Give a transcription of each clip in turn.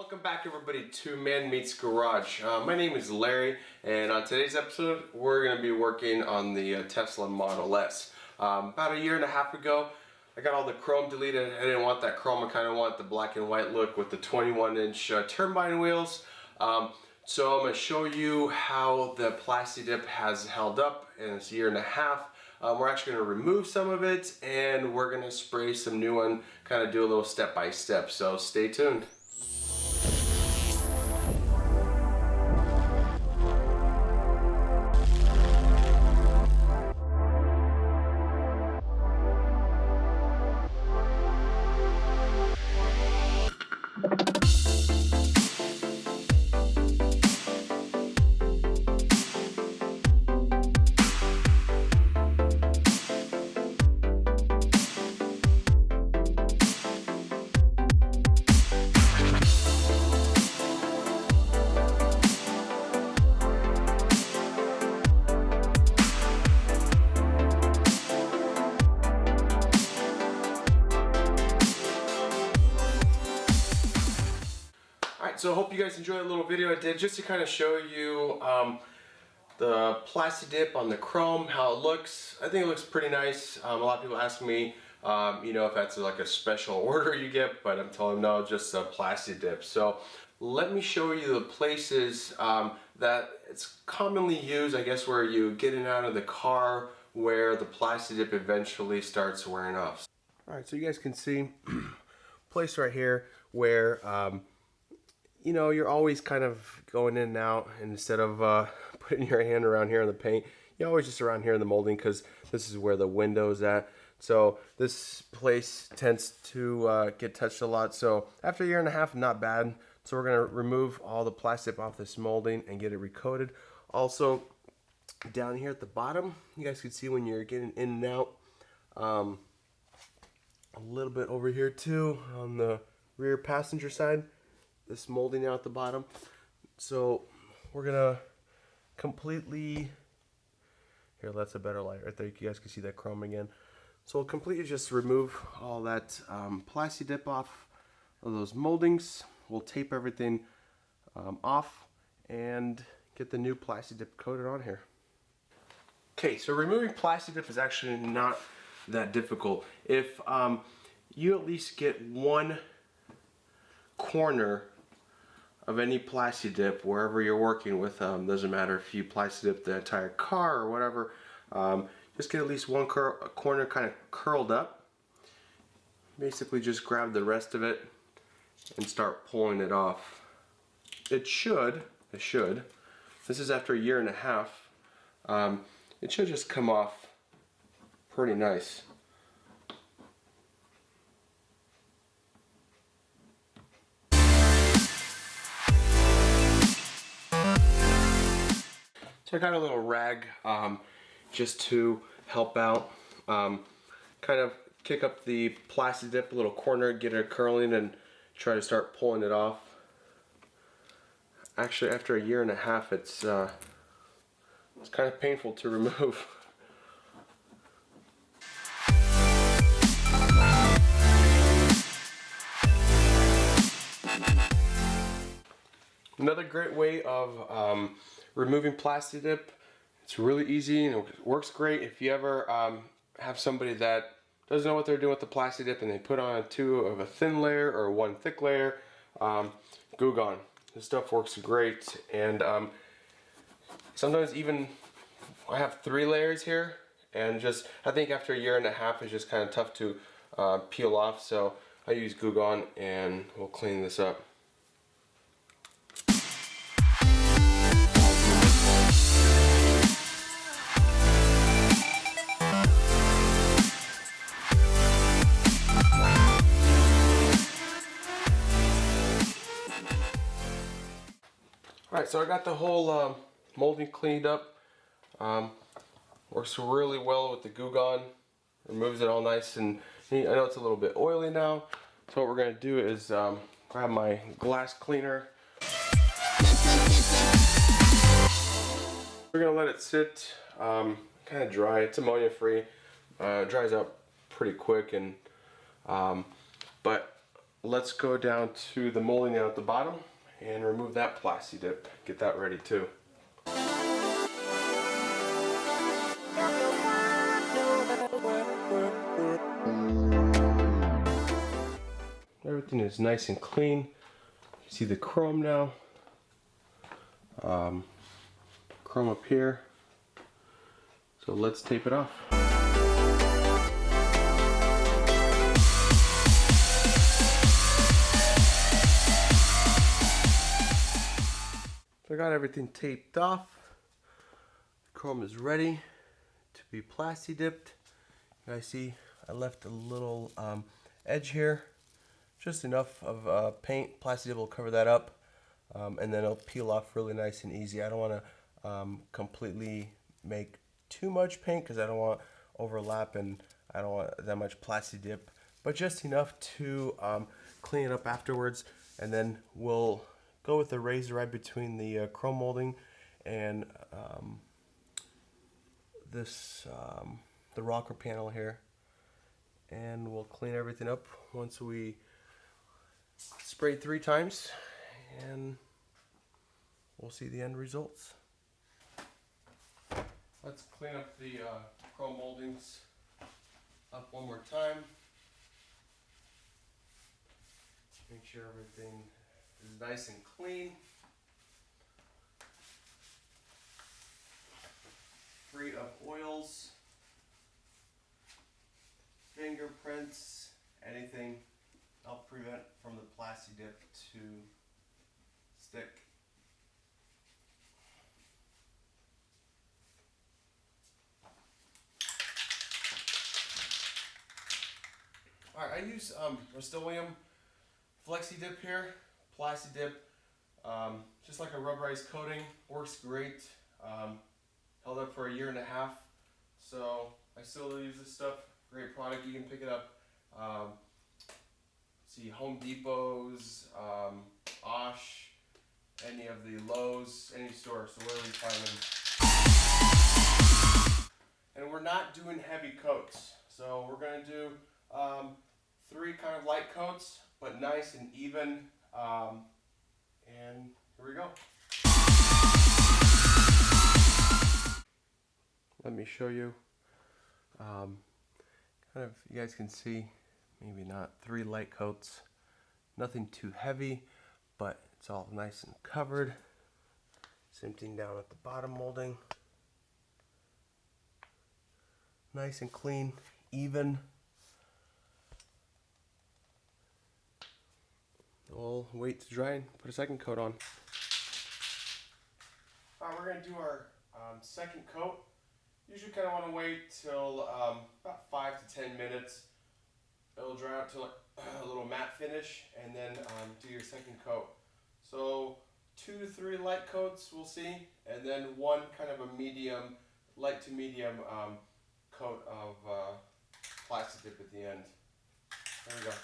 Welcome back everybody to Man Meets Garage. My name is Larry, and on today's episode we're going to be working on the Tesla Model S. About a year and a half ago I got all the chrome deleted. I didn't want that chrome, I kind of want the black and white look with the 21-inch turbine wheels. So I'm going to show you how the Plasti Dip has held up in this year and a half. We're actually going to remove some of it and we're going to spray some new one, kind of do a little step by step, so stay tuned. So I hope you guys enjoyed the little video I did just to kind of show you the Plasti Dip on the chrome, how it looks. I think it looks pretty nice. A lot of people ask me, if that's like a special order you get, but I'm telling them no, just a Plasti Dip. So let me show you the places that it's commonly used, I guess, where you get in and out of the car where the Plasti Dip eventually starts wearing off. Alright, so you guys can see place right here where you're always kind of going in and out, and instead of putting your hand around here in the paint, you're always just around here in the molding, because this is where the window's at. So this place tends to get touched a lot. So after a year and a half, not bad. So we're going to remove all the Plasti Dip off this molding and get it recoated. Also, down here at the bottom, you guys can see when you're getting in and out, a little bit over here too on the rear passenger side. This molding out at the bottom. So we're gonna completely, here, that's a better light right there, you guys can see that chrome again. So we'll completely just remove all that Plasti Dip off of those moldings. We'll tape everything off and get the new Plasti Dip coated on here. Okay, so removing Plasti Dip is actually not that difficult. If you at least get one corner of any Plasti Dip wherever you're working with, doesn't matter if you Plasti Dip the entire car or whatever, just get at least one corner kind of curled up. Basically just grab the rest of it and start pulling it off. It should, this is after a year and a half, it should just come off pretty nice. So I got a little rag just to help out, kind of kick up the Plasti Dip a little corner, get it curling, and try to start pulling it off. Actually, after a year and a half, it's kind of painful to remove. Another great way of removing Plasti Dip, it's really easy and it works great. If you ever have somebody that doesn't know what they're doing with the Plasti Dip and they put on two of a thin layer or one thick layer, Goo Gone. This stuff works great, and sometimes even I have 3 layers here, and just I think after a year and a half it's just kind of tough to peel off, so I use Goo Gone and we'll clean this up. Alright, so I got the whole molding cleaned up. Works really well with the Goo Gone. Removes it all nice and neat. I know it's a little bit oily now, so what we're going to do is grab my glass cleaner. We're going to let it sit, kind of dry. It's ammonia free. Dries out pretty quick, and but let's go down to the molding down at the bottom and remove that Plasti Dip. Get that ready too. Everything is nice and clean. You see the chrome now. Chrome up here. So let's tape it off. So I got everything taped off. The chrome is ready to be Plasti dipped. You guys see I left a little edge here. Just enough of paint. Plasti Dip will cover that up, and then it'll peel off really nice and easy. I don't want to completely make too much paint because I don't want overlap and I don't want that much Plasti Dip, but just enough to clean it up afterwards. And then we'll go with the razor right between the chrome molding and the rocker panel here, and we'll clean everything up once we spray 3 times, and we'll see the end results. Let's clean up the chrome moldings up one more time. Make sure everything is nice and clean. Free of oils, fingerprints, anything. I'll prevent from the Plasti Dip to stick. Alright, I use Rust-Oleum Flexi Dip here, Plasti Dip, just like a rubberized coating, works great. Held up for 1.5 years, so I still use this stuff. Great product. You can pick it up. See Home Depot's, Osh, any of the Lowe's, any store, so wherever you find them. And we're not doing heavy coats, so we're going to do 3 kind of light coats, but nice and even. And here we go. Let me show you. Kind of, you guys can see, maybe not 3 light coats. Nothing too heavy, but it's all nice and covered. Same thing down at the bottom molding. Nice and clean, even. We'll wait to dry and put a second coat on. Alright, we're going to do our second coat. Usually kind of want to wait till about 5 to 10 minutes. It'll dry out to like a little matte finish, and then do your second coat. So 2 to 3 light coats, we'll see, and then 1 kind of a medium, light to medium coat of Plasti Dip at the end. There we go.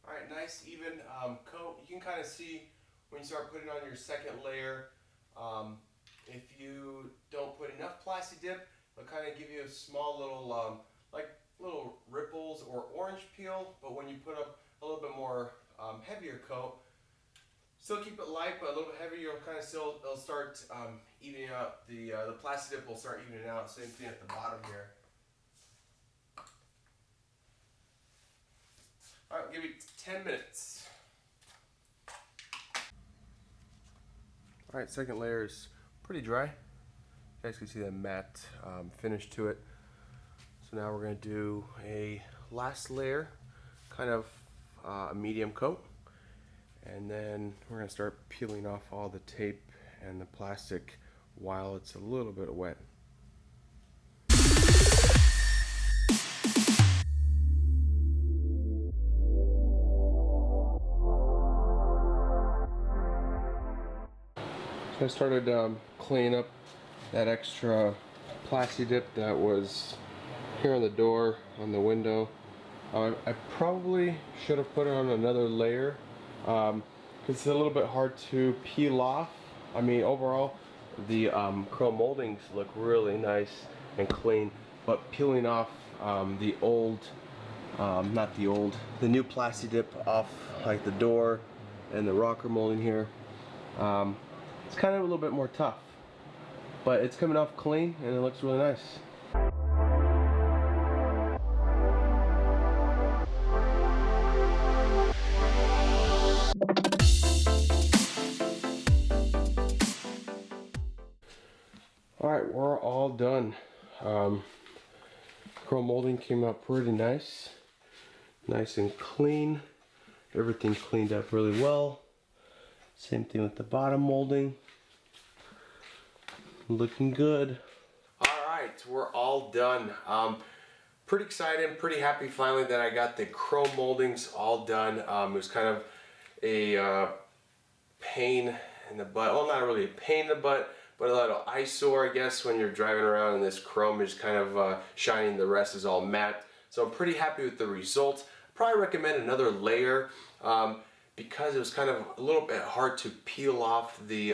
Alright, nice even coat. You can kind of see when you start putting on your second layer, if you don't put enough Plasti Dip, it'll kind of give you a small little, like little ripples or orange peel, but when you put up a little bit more heavier coat, still keep it light, but a little bit heavier, you'll kind of still, it'll start evening out, the Plasti Dip will start evening out, same thing at the bottom here. Alright, we'll give you 10 minutes. Alright, second layer is pretty dry. You guys can see the matte finish to it. So now we're going to do a last layer, kind of a medium coat. And then we're going to start peeling off all the tape and the plastic while it's a little bit wet. So I started cleaning up that extra Plasti Dip that was here on the door, on the window. I probably should have put it on another layer because it's a little bit hard to peel off. I mean, overall, the chrome moldings look really nice and clean, but peeling off the old not the old, the new Plasti Dip off like the door and the rocker molding here. It's kind of a little bit more tough, but it's coming off clean and it looks really nice. Alright, we're all done. Chrome molding came out pretty nice. Nice and clean. Everything cleaned up really well. Same thing with the bottom molding. Looking good. Alright, we're all done. Pretty excited, pretty happy finally that I got the chrome moldings all done. It was kind of a pain in the butt. Well, not really a pain in the butt, but a little eyesore, I guess, when you're driving around and this chrome is kind of shining, the rest is all matte. So I'm pretty happy with the results. Probably recommend another layer because it was kind of a little bit hard to peel off the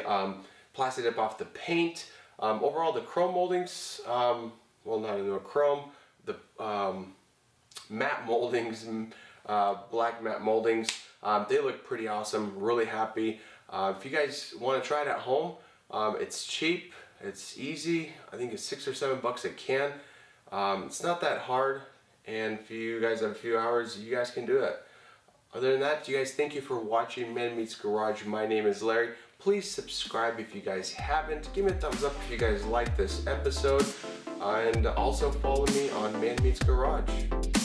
Plasti Dip off the paint. Overall, the chrome moldings, well, not in the chrome, the matte moldings, black matte moldings, they look pretty awesome. Really happy. If you guys want to try it at home, it's cheap, it's easy. I think it's $6 or $7 a can. It's not that hard, and if you guys have a few hours, you guys can do it. Other than that, you guys, thank you for watching Man Meets Garage. My name is Larry. Please subscribe if you guys haven't. Give me a thumbs up if you guys like this episode, and also follow me on Man Meets Garage.